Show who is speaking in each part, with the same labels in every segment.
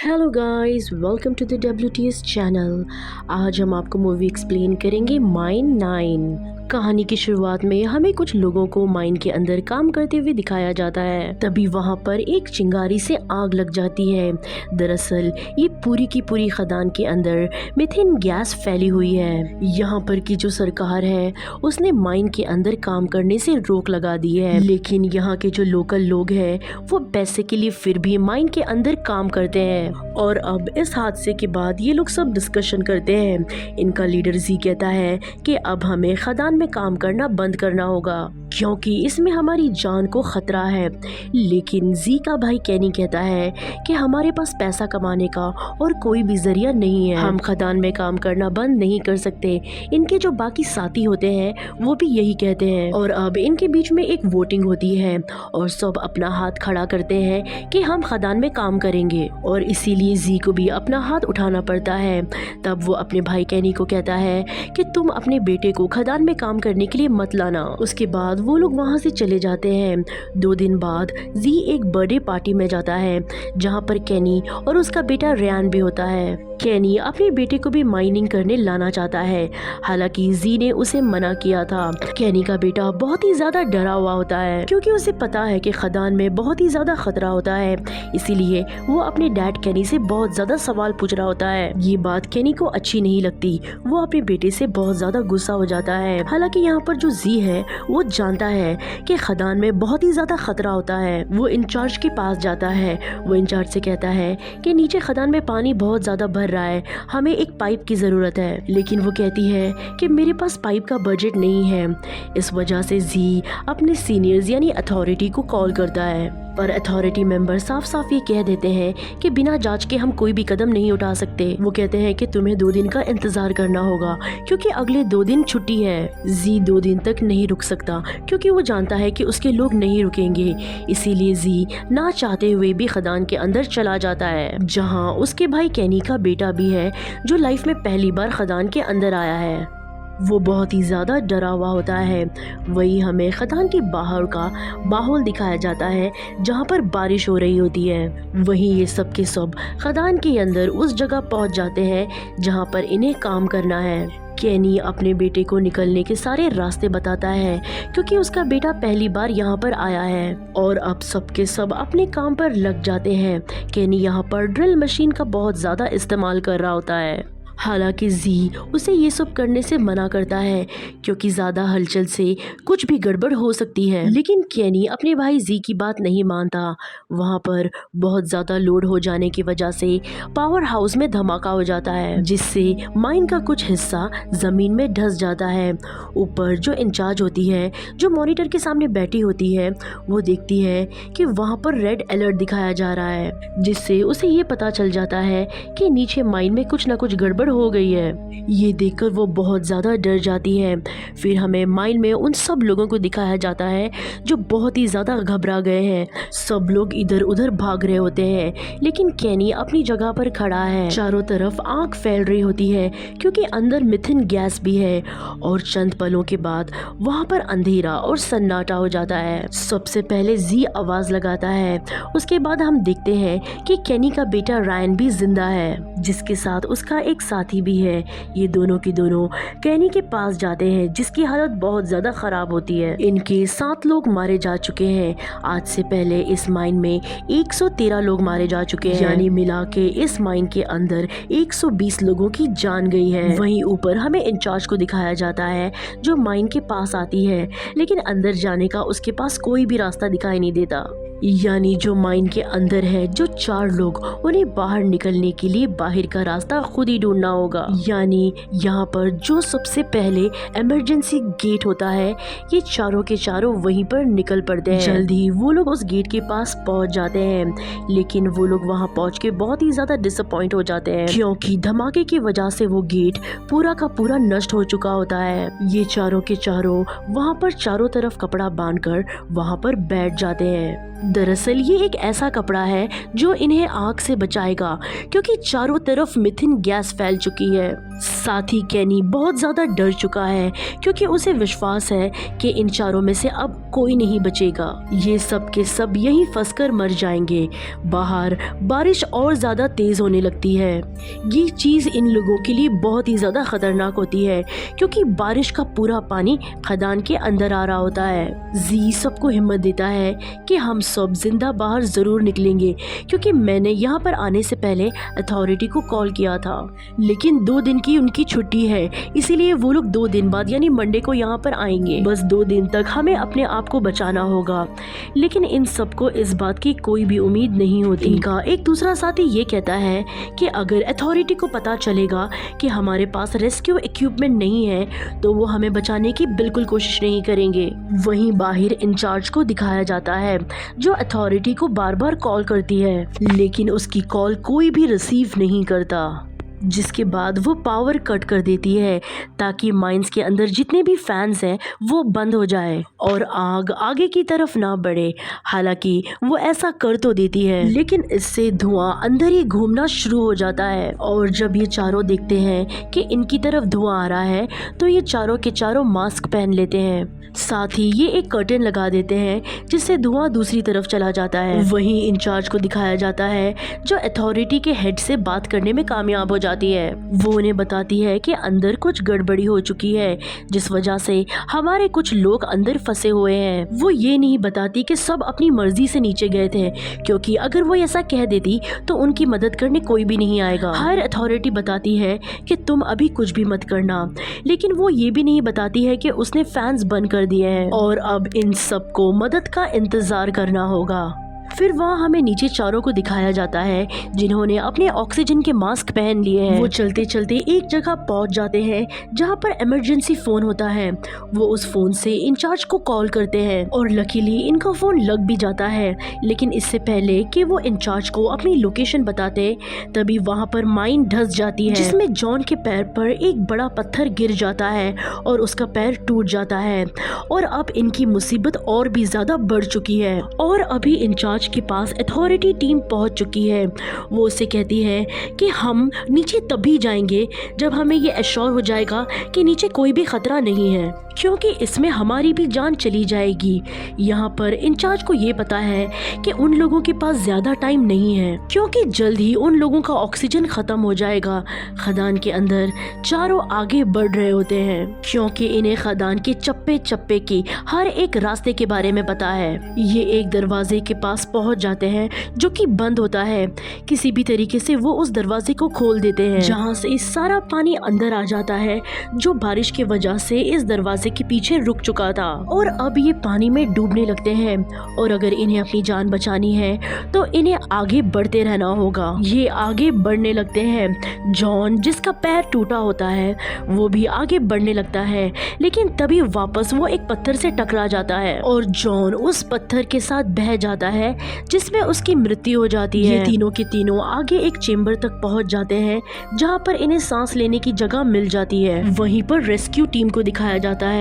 Speaker 1: Hello guys, welcome to the WTS channel. आज हम आपको मूवी एक्सप्लेन करेंगे माइन 9। कहानी की शुरुआत में हमें कुछ लोगों को माइन के अंदर काम करते हुए दिखाया जाता है। तभी वहाँ पर एक चिंगारी से आग लग जाती है। दरअसल ये पूरी की पूरी खदान के अंदर मीथेन गैस फैली हुई है। यहाँ पर की जो सरकार है उसने माइन के अंदर काम करने से रोक लगा दी है, लेकिन यहाँ के जो लोकल लोग हैं वो पैसे के लिए फिर भी माइन के अंदर काम करते हैं। और अब इस हादसे के बाद ये लोग सब डिस्कशन करते हैं। इनका लीडर जी कहता है कि अब हमें खदान में काम करना बंद करना होगा क्योंकि इसमें हमारी जान को खतरा है। लेकिन जी का भाई कैनी कहता है कि हमारे पास पैसा कमाने का और कोई भी जरिया नहीं है, हम खदान में काम करना बंद नहीं कर सकते। इनके जो बाकी साथी होते हैं वो भी यही कहते हैं। और अब इनके बीच में एक वोटिंग होती है और सब अपना हाथ खड़ा करते हैं कि हम खदान में काम करेंगे, और इसीलिए जी को भी अपना हाथ उठाना पड़ता है। तब वो अपने भाई कैनी को कहता है कि तुम अपने बेटे को खदान में काम करने के लिए मत लाना। उसके बाद वो लोग वहाँ से चले जाते हैं। 2 दिन बाद जी एक बर्थडे पार्टी में जाता है जहाँ पर कैनी और उसका बेटा रेयान भी होता है। कैनी अपने बेटे को भी माइनिंग करने लाना चाहता है, हालांकि जी ने उसे मना किया था। कैनी का बेटा बहुत ही ज्यादा डरा हुआ होता है क्योंकि उसे पता है कि खदान में बहुत ही ज्यादा खतरा होता है, इसीलिए वो अपने डैड कैनी से बहुत ज्यादा सवाल पूछ रहा होता है। ये बात कैनी को अच्छी नहीं लगती, वो अपने बेटे से बहुत ज्यादा गुस्सा हो जाता है। हालांकि यहाँ पर जो जी है वो जानता है कि खदान में बहुत ही ज्यादा खतरा होता है। वो इंचार्ज के पास जाता है। वो इंचार्ज से कहता है कि नीचे खदान में पानी बहुत ज्यादा भर रहा है, हमें एक पाइप की जरूरत है। लेकिन वो कहती है कि मेरे पास पाइप का बजट नहीं है। इस वजह से जी अपने सीनियर्स यानी अथॉरिटी को कॉल करता है, पर अथॉरिटी मेंबर साफ साफ ये कह देते हैं कि बिना जांच के हम कोई भी कदम नहीं उठा सकते। वो कहते हैं कि तुम्हें 2 दिन का इंतजार करना होगा क्योंकि अगले 2 दिन छुट्टी है। जी 2 दिन तक नहीं रुक सकता क्योंकि वो जानता है कि उसके लोग नहीं रुकेंगे, इसीलिए जी ना चाहते हुए भी खदान के अंदर चला जाता है जहाँ उसके भाई कैनी का बेटा भी है जो लाइफ में पहली बार खदान के अंदर आया है। वो बहुत ही ज्यादा डरा हुआ होता है। वही हमें खदान के बाहर का माहौल दिखाया जाता है जहाँ पर बारिश हो रही होती है। वहीं ये सब के सब खदान के अंदर उस जगह पहुँच जाते हैं जहाँ पर इन्हें काम करना है। कैनी अपने बेटे को निकलने के सारे रास्ते बताता है क्योंकि उसका बेटा पहली बार यहाँ पर आया है। और अब सब के सब अपने काम पर लग जाते हैं। कैनी यहाँ पर ड्रिल मशीन का बहुत ज्यादा इस्तेमाल कर रहा होता है, हालांकि जी उसे ये सब करने से मना करता है क्योंकि ज्यादा हलचल से कुछ भी गड़बड़ हो सकती है। लेकिन कैनी अपने भाई जी की बात नहीं मानता। वहाँ पर बहुत ज्यादा लोड हो जाने की वजह से पावर हाउस में धमाका हो जाता है जिससे माइन का कुछ हिस्सा जमीन में धंस जाता है। ऊपर जो इंचार्ज होती है, जो मॉनिटर के सामने बैठी होती है, वो देखती है कि वहाँ पर रेड अलर्ट दिखाया जा रहा है जिससे उसे ये पता चल जाता है कि नीचे माइन में कुछ न कुछ गड़बड़ हो गई है। ये देखकर वो बहुत ज्यादा डर जाती है। फिर हमें माइन में उन सब लोगों को दिखाया जाता है जो बहुत ही ज्यादा घबरा गए हैं। सब लोग इधर उधर भाग रहे होते हैं, लेकिन कैनी अपनी जगह पर खड़ा है। चारों तरफ आग फैल रही होती है क्योंकि अंदर मीथेन गैस भी है। और चंद पलों के बाद वहाँ पर अंधेरा और सन्नाटा हो जाता है। सबसे पहले जी आवाज लगाता है, उसके बाद हम देखते हैं कि कैनी का बेटा रायन भी जिंदा है जिसके साथ उसका एक साथी भी है। ये दोनों की दोनों कैनी के पास जाते हैं जिसकी हालत बहुत ज्यादा खराब होती है। इनके 7 लोग मारे जा चुके हैं। आज से पहले इस माइन में 113 लोग मारे जा चुके हैं, यानी मिला के इस माइन के अंदर 120 लोगों की जान गई है। वहीं ऊपर हमें इंचार्ज को दिखाया जाता है जो माइन के पास आती है, लेकिन अंदर जाने का उसके पास कोई भी रास्ता दिखाई नहीं देता। यानी जो माइन के अंदर है जो 4 लोग, उन्हें बाहर निकलने के लिए बाहर का रास्ता खुद ही ढूंढना होगा। यानी यहाँ पर जो सबसे पहले इमरजेंसी गेट होता है, ये चारों के चारों वहीं पर निकल पड़ते हैं। जल्द ही वो लोग उस गेट के पास पहुँच जाते हैं, लेकिन वो लोग वहाँ पहुँच के बहुत ही ज्यादा डिसअपॉइंट हो जाते हैं क्योंकि धमाके की वजह से वो गेट पूरा का पूरा नष्ट हो चुका होता है। ये चारों के चारों वहाँ पर चारों तरफ कपड़ा बांधकर वहाँ पर बैठ जाते हैं। दरअसल ये एक ऐसा कपड़ा है जो इन्हें आग से बचाएगा क्योंकि चारों तरफ मीथेन गैस फैल चुकी है। साथ ही केनी बहुत ज्यादा डर चुका है क्योंकि उसे विश्वास है कि इन चारों में से अब कोई नहीं बचेगा। ये सब के सब यहीं फंसकर मर जाएंगे। बाहर बारिश और ज्यादा तेज होने लगती है। ये चीज इन लोगों के लिए बहुत ही ज्यादा खतरनाक होती है क्योंकि बारिश का पूरा पानी खदान के अंदर आ रहा होता है। जी सबको हिम्मत देता है कि हम सब जिंदा बाहर जरूर निकलेंगे क्योंकि मैंने यहाँ पर आने से पहले अथॉरिटी को कॉल किया था, लेकिन 2 दिन की उनकी छुट्टी है, इसीलिए वो लोग 2 दिन बाद यानी मंडे को यहाँ पर आएंगे। बस 2 दिन तक हमें अपने आप को बचाना होगा। लेकिन इन सबको इस बात की कोई भी उम्मीद नहीं होती। इनका एक दूसरा साथी ये कहता है कि अगर अथॉरिटी को पता चलेगा कि हमारे पास रेस्क्यू इक्विपमेंट नहीं है तो वो हमें बचाने की बिल्कुल कोशिश नहीं करेंगे। वहीं बाहर इंचार्ज को दिखाया जाता है जो अथॉरिटी को बार बार कॉल करती है, लेकिन उसकी कॉल कोई भी रिसीव नहीं करता, जिसके बाद वो पावर कट कर देती है ताकि माइंस के अंदर जितने भी फैंस हैं वो बंद हो जाए और आग आगे की तरफ ना बढ़े। हालांकि वो ऐसा कर तो देती है, लेकिन इससे धुआं अंदर ही घूमना शुरू हो जाता है। और जब ये चारों देखते हैं कि इनकी तरफ धुआं आ रहा है तो ये चारों के चारों मास्क पहन लेते हैं। साथ ही ये एक कर्टेन लगा देते हैं जिससे धुआं दूसरी तरफ चला जाता है। वहीं इंचार्ज को दिखाया जाता है जो अथॉरिटी के हेड से बात करने में कामयाब हो जाती है। वो उन्हें बताती है कि अंदर कुछ गड़बड़ी हो चुकी है जिस वजह से हमारे कुछ लोग अंदर फंसे हुए हैं। वो ये नहीं बताती कि सब अपनी मर्जी से नीचे गए थे, क्योंकि अगर वो ऐसा कह देती तो उनकी मदद करने कोई भी नहीं आएगा। हायर अथॉरिटी बताती है कि तुम अभी कुछ भी मत करना, लेकिन वो ये भी नहीं बताती है कि उसने फैंस बंद कर दिए हैं और अब इन सबको मदद का इंतजार करना होगा। फिर वहाँ हमें नीचे चारों को दिखाया जाता है जिन्होंने अपने ऑक्सीजन के मास्क पहन लिए हैं। वो चलते चलते एक जगह पहुँच जाते हैं जहाँ पर इमरजेंसी फोन होता है। वो उस फोन से इंचार्ज को कॉल करते हैं और लकीली इनका फोन लग भी जाता है, लेकिन इससे पहले कि वो इंचार्ज को अपनी लोकेशन बताते तभी वहाँ पर माइन धंस जाती है जिसमें जॉन के पैर पर एक बड़ा पत्थर गिर जाता है और उसका पैर टूट जाता है। और अब इनकी मुसीबत और भी ज्यादा बढ़ चुकी है और अभी इंचार्ज के पास अथॉरिटी टीम पहुंच चुकी है। वो उससे कहती है कि हम नीचे तभी जाएंगे जब हमें ये एश्योर हो जाएगा कि नीचे कोई भी खतरा नहीं है, क्योंकि इसमें हमारी भी जान चली जाएगी। यहाँ पर इंचार्ज को ये पता है कि उन लोगों के पास ज्यादा टाइम नहीं है क्योंकि जल्द ही उन लोगों का ऑक्सीजन खत्म हो जाएगा। खदान के अंदर चारों आगे बढ़ रहे होते हैं क्योंकि इन्हें खदान के चप्पे चप्पे की हर एक रास्ते के बारे में पता है। ये एक दरवाजे के पास पहुंच जाते हैं जो कि बंद होता है। किसी भी तरीके से वो उस दरवाजे को खोल देते हैं जहाँ से सारा पानी अंदर आ जाता है जो बारिश की वजह से इस दरवाजे के पीछे रुक चुका था। और अब ये पानी में डूबने लगते हैं और अगर इन्हें अपनी जान बचानी है तो इन्हें आगे बढ़ते रहना होगा। ये आगे बढ़ने लगते हैं। जॉन जिसका पैर टूटा होता है वो भी आगे बढ़ने लगता है, लेकिन तभी वापस वो एक पत्थर से टकरा जाता है और जॉन उस पत्थर के साथ बह जाता है जिसमें उसकी मृत्यु हो जाती है। ये तीनों के तीनों आगे एक चेम्बर तक पहुंच जाते हैं जहां पर इन्हें सांस लेने की जगह मिल जाती है। वहीं पर रेस्क्यू टीम को दिखाया जाता है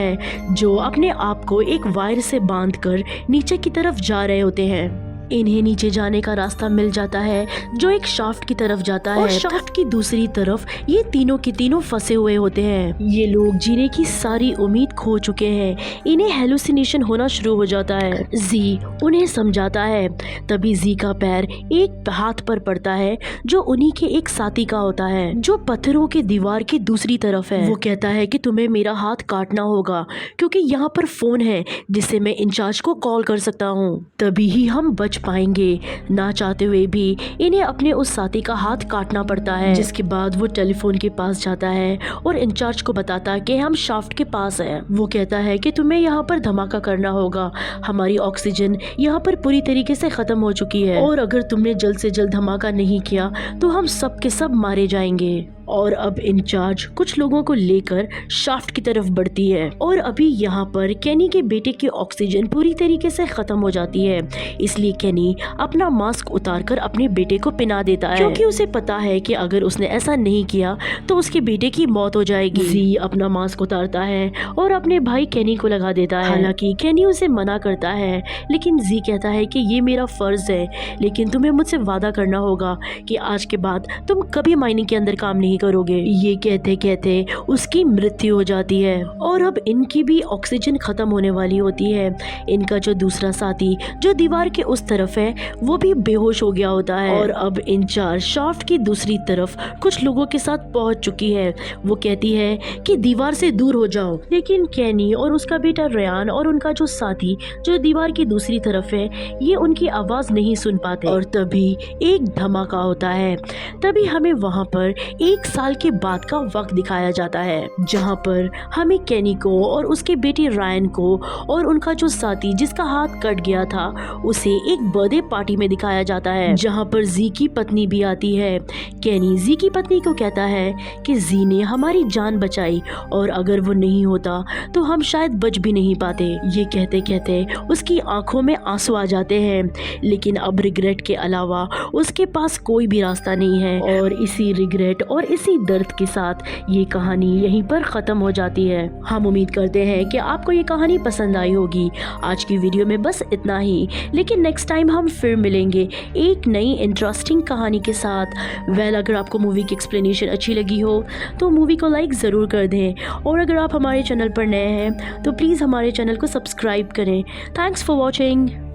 Speaker 1: जो अपने आप को एक वायर से बांधकर नीचे की तरफ जा रहे होते हैं। इन्हें नीचे जाने का रास्ता मिल जाता है जो एक शाफ्ट की तरफ जाता है और शाफ्ट की दूसरी तरफ ये तीनों के तीनों फंसे हुए होते हैं। ये लोग जीने की सारी उम्मीद खो चुके हैं। इन्हें हेलुसिनेशन होना शुरू हो जाता है। जी उन्हें समझाता है। तभी जी का पैर एक हाथ पर पड़ता है जो उन्हीं के एक साथी का होता है जो पत्थरों के दीवार की दूसरी तरफ है। वो कहता है कि तुम्हें मेरा हाथ काटना होगा क्योंकि यहाँ पर फोन है जिससे मैं इंचार्ज को कॉल कर सकता हूँ, तभी ही हम बच पाएंगे। ना चाहते हुए भी इन्हें अपने उस साथी का हाथ काटना पड़ता है, जिसके बाद वो टेलीफोन के पास जाता है और इंचार्ज को बताता है कि हम शाफ्ट के पास हैं। वो कहता है कि तुम्हें यहाँ पर धमाका करना होगा, हमारी ऑक्सीजन यहाँ पर पूरी तरीके से खत्म हो चुकी है और अगर तुमने जल्द से जल्द धमाका नहीं किया तो हम सब के सब मारे जाएंगे। और अब इंचार्ज कुछ लोगों को लेकर शाफ्ट की तरफ बढ़ती है और अभी यहाँ पर केनी के बेटे की ऑक्सीजन पूरी तरीके से खत्म हो जाती है, इसलिए केनी अपना मास्क उतारकर अपने बेटे को पहना देता है क्योंकि उसे पता है कि अगर उसने ऐसा नहीं किया तो उसके बेटे की मौत हो जाएगी। जी अपना मास्क उतारता है और अपने भाई केनी को लगा देता है। हालांकि केनी उसे मना करता है, लेकिन जी कहता है कि ये मेरा फर्ज है, लेकिन तुम्हें मुझसे वादा करना होगा कि आज के बाद तुम कभी माइनिंग के अंदर काम नहीं नहीं करोगे। ये कहते कहते उसकी मृत्यु हो जाती है और अब इनकी भी ऑक्सीजन खत्म होने वाली होती है। इनका जो दूसरा साथी जो दीवार के उस तरफ है वो भी बेहोश हो गया होता है और अब इंचार्ज शाफ्ट की दूसरी तरफ कुछ लोगों के साथ पहुंच चुकी है। वो कहती है कि दीवार से दूर हो जाओ, लेकिन कैनी और उसका बेटा रयान और उनका जो साथी जो दीवार की दूसरी तरफ है ये उनकी आवाज नहीं सुन पाते और तभी एक धमाका होता है। तभी हमें वहां पर 1 साल के बाद का वक्त दिखाया जाता है जहां पर हमें कैनी को और उसके बेटे रायन को और उनका जो साथी जिसका हाथ कट गया था उसे एक बर्थडे पार्टी में दिखाया जाता है जहां पर जी की पत्नी भी आती है। कैनी जी की पत्नी को कहता है कि जी ने हमारी जान बचाई और अगर वो नहीं होता तो हम शायद बच भी नहीं पाते। ये कहते कहते उसकी आंखों में आंसू आ जाते हैं, लेकिन अब रिग्रेट के अलावा उसके पास कोई भी रास्ता नहीं है और इसी रिग्रेट और इसी दर्द के साथ ये कहानी यहीं पर खत्म हो जाती है। हम उम्मीद करते हैं कि आपको ये कहानी पसंद आई होगी। आज की वीडियो में बस इतना ही, लेकिन नेक्स्ट टाइम हम फिर मिलेंगे एक नई इंटरेस्टिंग कहानी के साथ। वेल, अगर आपको मूवी की एक्सप्लेनेशन अच्छी लगी हो तो मूवी को लाइक ज़रूर कर दें और अगर आप हमारे चैनल पर नए हैं तो प्लीज़ हमारे चैनल को सब्सक्राइब करें। Thanks for watching.